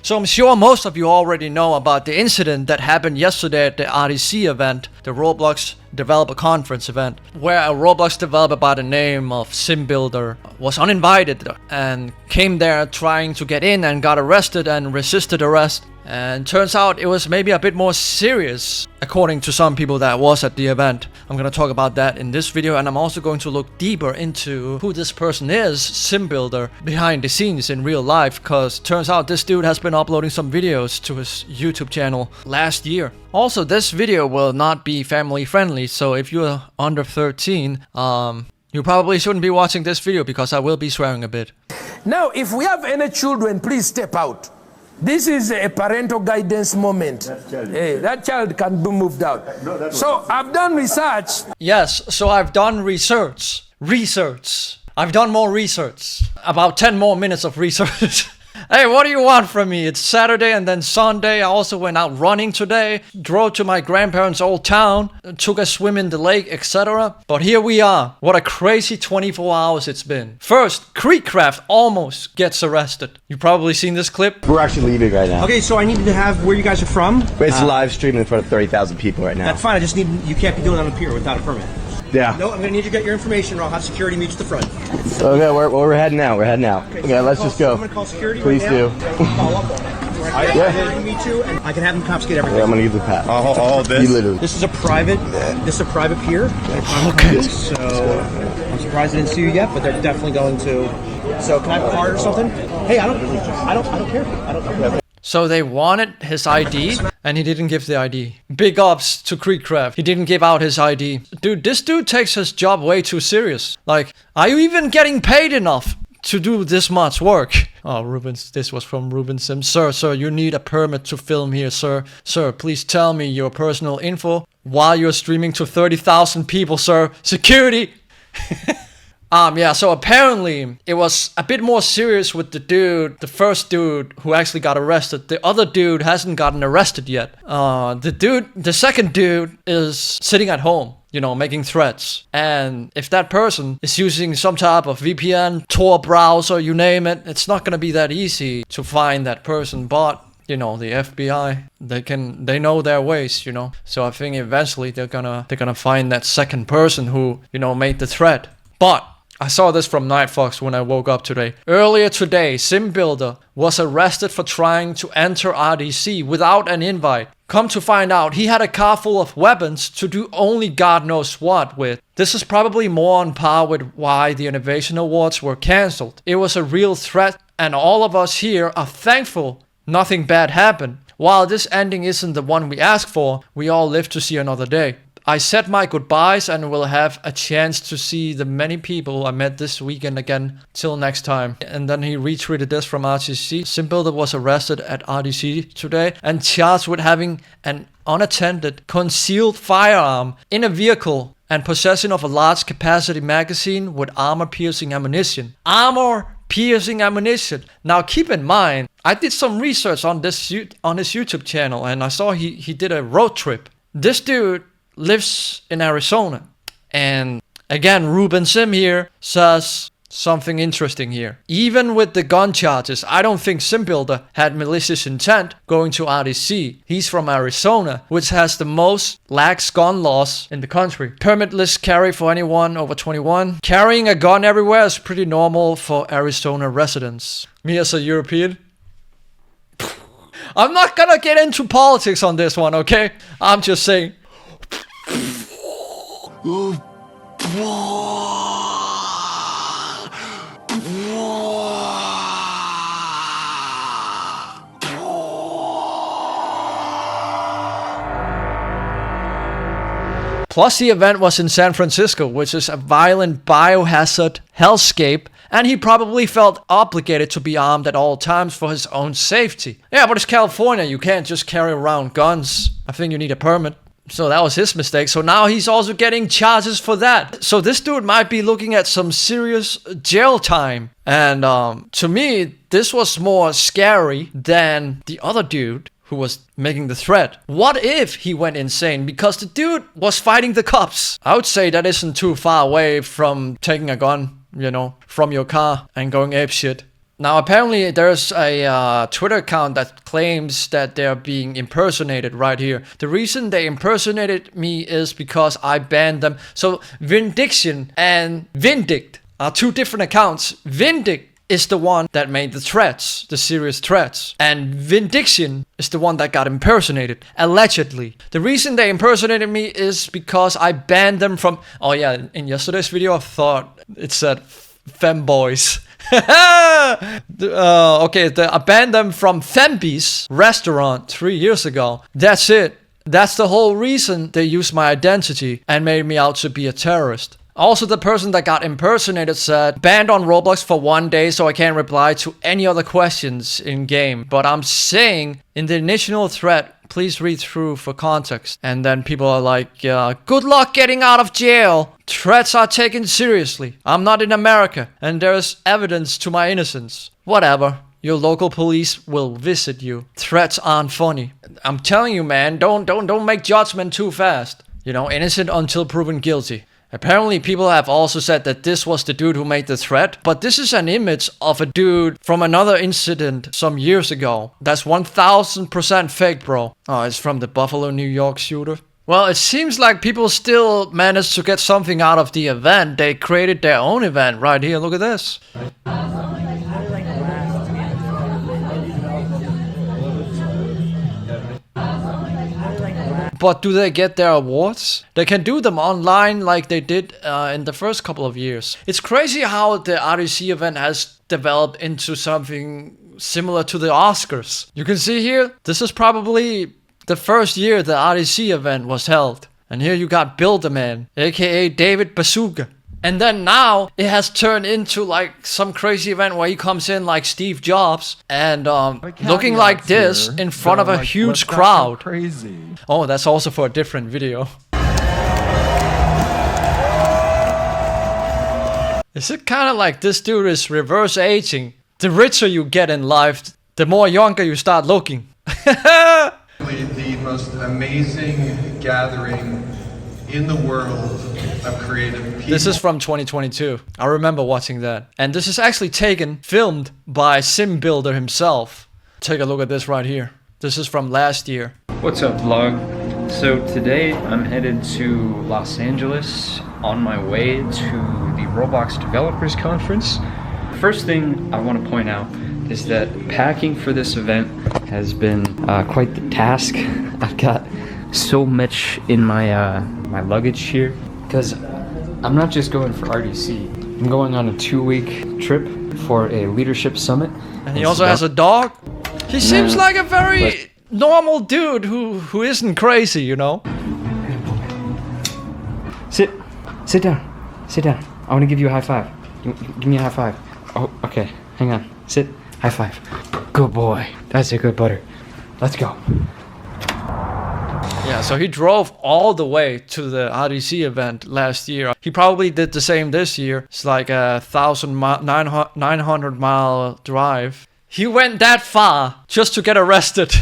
So I'm sure most of you already know about the incident that happened yesterday at the RDC event, the Roblox Developer Conference event, where a Roblox developer by the name of Sim was uninvited and came there trying to get in and got arrested and resisted arrest. And turns out it was maybe a bit more serious, according to some people that was at the event. I'm gonna talk about that in this video, and I'm also going to look deeper into who this person is, Sim behind the scenes in real life, because turns out this dude has been uploading some videos to his YouTube channel last year. Also, this video will not be family friendly, so if you're under 13, you probably shouldn't be watching this video because I will be swearing a bit. Now, if we have any children, please step out. This is a parental guidance moment. That child can be moved out. No, so I've done research. Yes, so I've done research. I've done more research. About 10 more minutes of research. Hey, what do you want from me? It's Saturday and then Sunday. I also went out running today. Drove to my grandparents' old town. Took a swim in the lake, etc. But here we are. What a crazy 24 hours it's been. First, Creekcraft almost gets arrested. You've probably seen this clip. We're actually leaving right now. Okay, so I need to have where you guys are from. It's live streaming in front of 30,000 people right now. That's fine. I just need, you can't be doing that on a pier without a permit. Yeah. No, I'm going to need you to get your information or I'll have security meet you at the front. Okay, we're heading out. Okay, let's just go. I'm going to call security Please right do. now. Follow up on it. I can meet you and I can have them confiscate everything. Yeah, I'm going to give the pat. All this? You literally. This is a private pier. Okay. So I'm surprised I didn't see you yet, but they're definitely going to. So can I have a card or something? Hey, I don't care. I don't care. So they wanted his ID, and he didn't give the ID. Big ups to Creekcraft. He didn't give out his ID. Dude, this dude takes his job way too serious. Like, are you even getting paid enough to do this much work? Oh, this was from Ruben Sim. Sir, you need a permit to film here, sir. Sir, please tell me your personal info while you're streaming to 30,000 people, sir. Security! Yeah, so apparently it was a bit more serious with the first dude who actually got arrested. The other dude hasn't gotten arrested yet. The second dude is sitting at home, making threats. And if that person is using some type of VPN, Tor browser, you name it, it's not gonna be that easy to find that person. But the FBI, they know their ways, So I think eventually they're gonna find that second person who, made the threat. But I saw this from Nightfoxx when I woke up today. Earlier today, Sim was arrested for trying to enter RDC without an invite. Come to find out, he had a car full of weapons to do only God knows what with. This is probably more on par with why the Innovation Awards were cancelled. It was a real threat, and all of us here are thankful nothing bad happened. While this ending isn't the one we asked for, we all live to see another day. I said my goodbyes and will have a chance to see the many people I met this weekend again. Till next time. And then he retweeted this from RTC. Sim was arrested at RDC today and charged with having an unattended concealed firearm in a vehicle and possession of a large capacity magazine with armor-piercing ammunition. Armor-piercing ammunition. Now keep in mind, I did some research on his YouTube channel and I saw he did a road trip. This dude lives in Arizona. And again, Ruben Sim here says something interesting here. Even with the gun charges, I don't think Sim had malicious intent going to RDC. He's from Arizona, which has the most lax gun laws in the country. Permitless carry for anyone over 21. Carrying a gun everywhere is pretty normal for Arizona residents. Me as a European, I'm not gonna get into politics on this one, okay? I'm just saying. Plus, the event was in San Francisco, which is a violent biohazard hellscape, and he probably felt obligated to be armed at all times for his own safety. Yeah, but it's California, you can't just carry around guns. I think you need a permit. So that was his mistake. So now he's also getting charges for that. So this dude might be looking at some serious jail time. And to me, this was more scary than the other dude who was making the threat. What if he went insane because the dude was fighting the cops? I would say that isn't too far away from taking a gun, from your car and going apeshit. Now, apparently there's a Twitter account that claims that they're being impersonated right here. The reason they impersonated me is because I banned them. So Vindiction and Vindict are two different accounts. Vindict is the one that made the threats, the serious threats. And Vindiction is the one that got impersonated, allegedly. The reason they impersonated me is because I banned them from... Oh yeah, in yesterday's video I thought it said femboys. I banned them from Fembi's restaurant 3 years ago. That's it. That's the whole reason they used my identity and made me out to be a terrorist. Also, the person that got impersonated said, banned on Roblox for 1 day so I can't reply to any other questions in game. But I'm saying, in the initial threat, please read through for context. And then people are like, good luck getting out of jail. Threats are taken seriously. I'm not in America, and there's evidence to my innocence. Whatever. Your local police will visit you. Threats aren't funny. I'm telling you, man, don't make judgment too fast. You know, innocent until proven guilty. Apparently, people have also said that this was the dude who made the threat, but this is an image of a dude from another incident some years ago. That's 1000% fake, bro. Oh, it's from the Buffalo, New York shooter. Well, it seems like people still managed to get something out of the event. They created their own event right here. Look at this. But do they get their awards? They can do them online like they did in the first couple of years. It's crazy how the RDC event has developed into something similar to the Oscars. You can see here, this is probably the first year the RDC event was held. And here you got Builderman, aka David Bazooka. And then now it has turned into like some crazy event where he comes in like Steve Jobs and looking like this in front of a huge crowd. Crazy. Oh, that's also for a different video. Is it kind of like this dude is reverse aging? The richer you get in life, the more younger you start looking. The most amazing gathering in the world of creative people. This is from 2022. I remember watching that. And this is actually filmed by Sim Builder himself. Take a look at this right here. This is from last year. What's up, vlog? So today I'm headed to Los Angeles on my way to the Roblox Developers Conference. First thing I want to point out is that packing for this event has been quite the task. I've got so much in my my luggage here because I'm not just going for RDC. I'm going on a 2-week trip for a leadership summit. And he also has a dog. He seems like a very normal dude who isn't crazy, you know? Sit down. I want to give you a high five. Give me a high five. Oh, okay. Hang on. Sit. High five. Good boy. That's a good butter. Let's go. Yeah, so he drove all the way to the RDC event last year. He probably did the same this year. It's like a 900 mile drive. He went that far just to get arrested.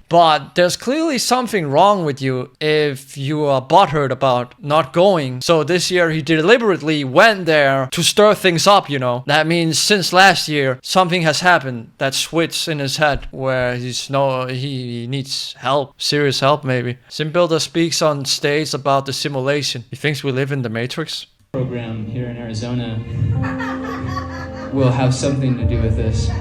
But there's clearly something wrong with you if you are butthurt about not going. So this year he deliberately went there to stir things up, you know. That means since last year, something has happened that switched in his head where he needs help, serious help maybe. SimBuilder speaks on stage about the simulation. He thinks we live in the Matrix. Program here in Arizona will have something to do with this.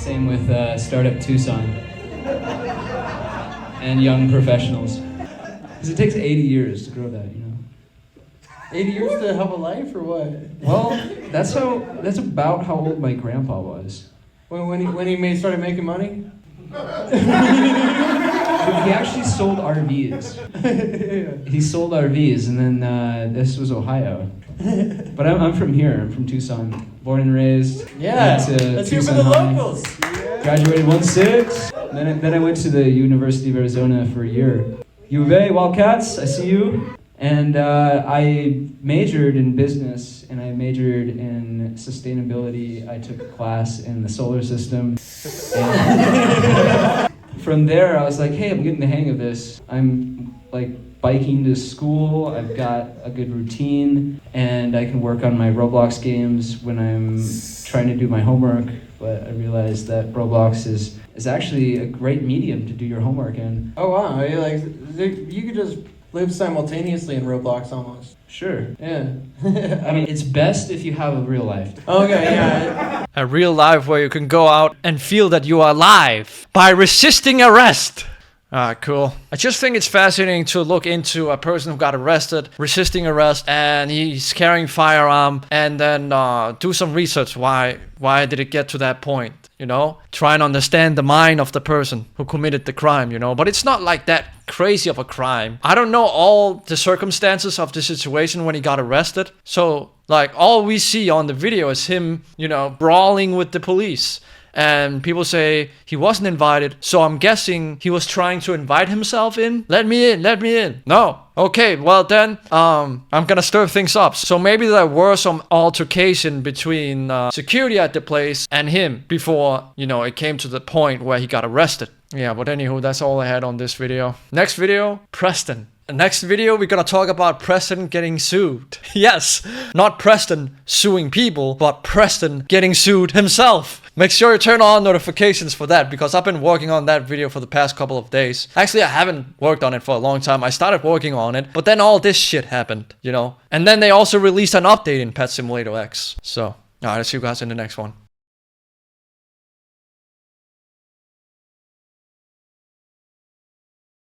Same with Startup Tucson. And young professionals. Because it takes 80 years to grow that, you know. 80 years to have a life, or what? Well, that's about how old my grandpa was. When he started making money? He actually sold RVs. He sold RVs, and then this was Ohio. But I'm from here. I'm from Tucson. Born and raised. Yeah, let's hear for the locals. Graduated 1.6. Then I went to the University of Arizona for a year. U of A, Wildcats, I see you. And I majored in business, and I majored in sustainability. I took a class in the solar system. from there, I was like, hey, I'm getting the hang of this. I'm like biking to school. I've got a good routine, and I can work on my Roblox games when I'm trying to do my homework. But I realized that Roblox is actually a great medium to do your homework in. Oh wow, you could just live simultaneously in Roblox almost. Sure. Yeah. I mean, it's best if you have a real life. Okay, yeah. A real life where you can go out and feel that you are alive by resisting arrest. Cool. I just think it's fascinating to look into a person who got arrested, resisting arrest, and he's carrying firearm, and then do some research. Why did it get to that point? You know, try and understand the mind of the person who committed the crime, you know, but it's not like that crazy of a crime. I don't know all the circumstances of the situation when he got arrested. So like all we see on the video is him, you know, brawling with the police. And people say he wasn't invited, so I'm guessing he was trying to invite himself in. Let me in. No. Okay, well then, I'm gonna stir things up. So maybe there were some altercation between security at the place and him before, you know, it came to the point where he got arrested. Yeah, but anywho, that's all I had on this video. Next video, Preston. Next video, we're gonna talk about Preston getting sued. Yes, not Preston suing people, but Preston getting sued himself. Make sure you turn on notifications for that, because I've been working on that video for the past couple of days. Actually, I haven't worked on it for a long time. I started working on it, but then all this shit happened, you know? And then they also released an update in Pet Simulator X. So, alright, I'll see you guys in the next one.